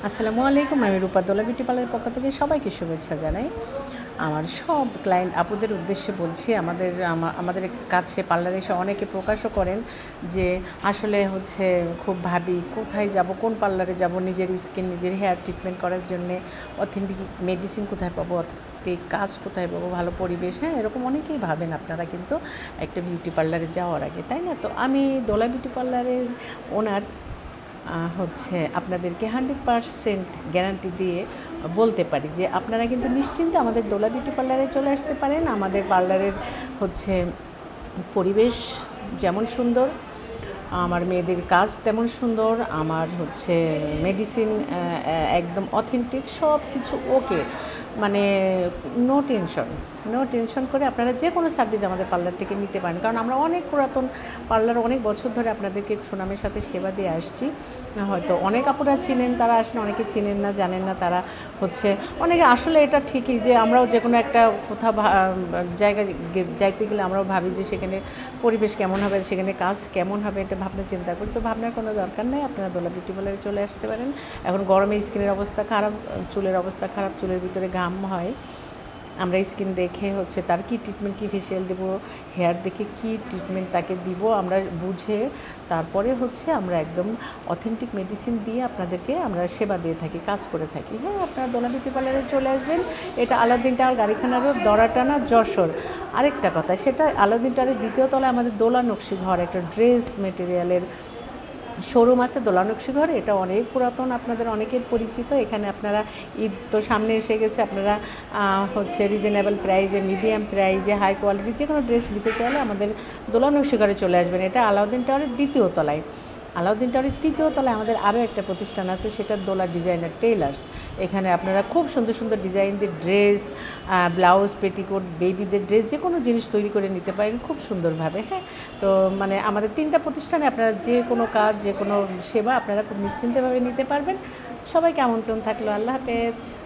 আসসালামু আলাইকুম। আমি রূপা দোলা বিউটি পার্লারের পক্ষ থেকে সবাইকে শুভেচ্ছা জানাই। আমার সব ক্লায়েন্ট আপুদের উদ্দেশ্যে বলছি, আমাদের কাছে পার্লারে এসে অনেকে প্রকাশও করেন যে আসলে খুব ভাবি কোথায় যাব, কোন পার্লারে যাব, নিজের স্কিন নিজের হেয়ার ট্রিটমেন্ট করার জন্যে অথেন্টিক মেডিসিন কোথায় পাবো, অথেন্টিক কাজ কোথায় পাবো, ভালো পরিবেশ। হ্যাঁ, এরকম অনেকেই ভাবেন আপনারা কিন্তু একটা বিউটি পার্লারে যাওয়ার আগে, তাই না? তো আমি দোলা বিউটি পার্লারের ওনার আপনাদেরকে 100% গ্যারান্টি দিয়ে বলতে পারি যে আপনারা কিন্তু নিশ্চিন্তে আমাদের দোলা বিউটি পার্লারে চলে আসতে পারেন। আমাদের পার্লারের পরিবেশ যেমন সুন্দর, আমার মেয়েদের কাজ তেমন সুন্দর, আমার মেডিসিন একদম অথেন্টিক, সব কিছু ওকে, মানে নো টেনশন করে আপনারা যে কোনো সার্ভিস আমাদের পার্লার থেকে নিতে পারেন। কারণ আমরা অনেক পুরাতন পার্লার, অনেক বছর ধরে আপনাদেরকে সুনামের সাথে সেবা দিয়ে আসছি। হয়তো অনেক আপুরা চিনেন, তারা আসেন, অনেকে চিনেন না, জানেন না। তারা অনেকে আসলে এটা ঠিকই যে আমরাও যে কোনো একটা কোথাও জায়গায় যাইতে গেলে আমরাও ভাবি যে সেখানে পরিবেশ কেমন হবে, সেখানে কাজ কেমন হবে, এটা ভাবনা চিন্তা করি। তো ভাবনার কোনো দরকার নেই, আপনারা দোলা বিউটি পার্লারে চলে আসতে পারেন। এখন গরমে স্কিনের অবস্থা খারাপ, চুলের অবস্থা খারাপ, চুলের ভিতরে ঘাম হয়। আমরা স্কিন দেখে তার কী ট্রিটমেন্ট, কী ফেশিয়াল দেবো, হেয়ার দেখে কী ট্রিটমেন্ট তাকে দিব, আমরা বুঝে তারপরে আমরা একদম অথেন্টিক মেডিসিন দিয়ে আপনাদেরকে আমরা সেবা দিয়ে থাকি, কাজ করে থাকি। হ্যাঁ, আপনারা দোলা বিউটি পার্লারে চলে আসবেন। এটা আলাউদ্দিন টাওয়ার, গাড়িখানা রোড, দড়াটানা, যশোর। আরেকটা কথা, সেটা আলাউদ্দিন টাওয়ারের দ্বিতীয় তলায় আমাদের দোলা নকশি ঘর, একটা ড্রেস মেটেরিয়ালের শোরুম আছে দোলা নকশি ঘরে। এটা অনেক পুরাতন, আপনাদের অনেকের পরিচিত। এখানে আপনারা ঈদ তো সামনে এসে গেছে, আপনারা রিজনেবল প্রাইসে, মিডিয়াম প্রাইসে, হাই কোয়ালিটির যে কোনো ড্রেস নিতে চাইলে আমাদের দোলা নকশি ঘরে চলে আসবেন। এটা আলাউদ্দিন টাওয়ারের দ্বিতীয় তলায়। আলাউদ্দিন টাওয়ারের তৃতীয় তলায় আমাদের আরও একটা প্রতিষ্ঠান আছে, সেটা দোলা ডিজাইনার টেইলার্স। এখানে আপনারা খুব সুন্দর সুন্দর ডিজাইন দিয়ে ড্রেস, ব্লাউজ, পেটিকোট, বেবিদের ড্রেস, যে কোনো জিনিস তৈরি করে নিতে পারেন খুব সুন্দরভাবে। হ্যাঁ, তো আমাদের 3টা প্রতিষ্ঠানে আপনারা যে কোনো কাজ, যে কোনো সেবা আপনারা খুব নিশ্চিন্তভাবে নিতে পারবেন। সবাইকে আমন্ত্রণ থাকলো। আল্লাহ হাফেজ।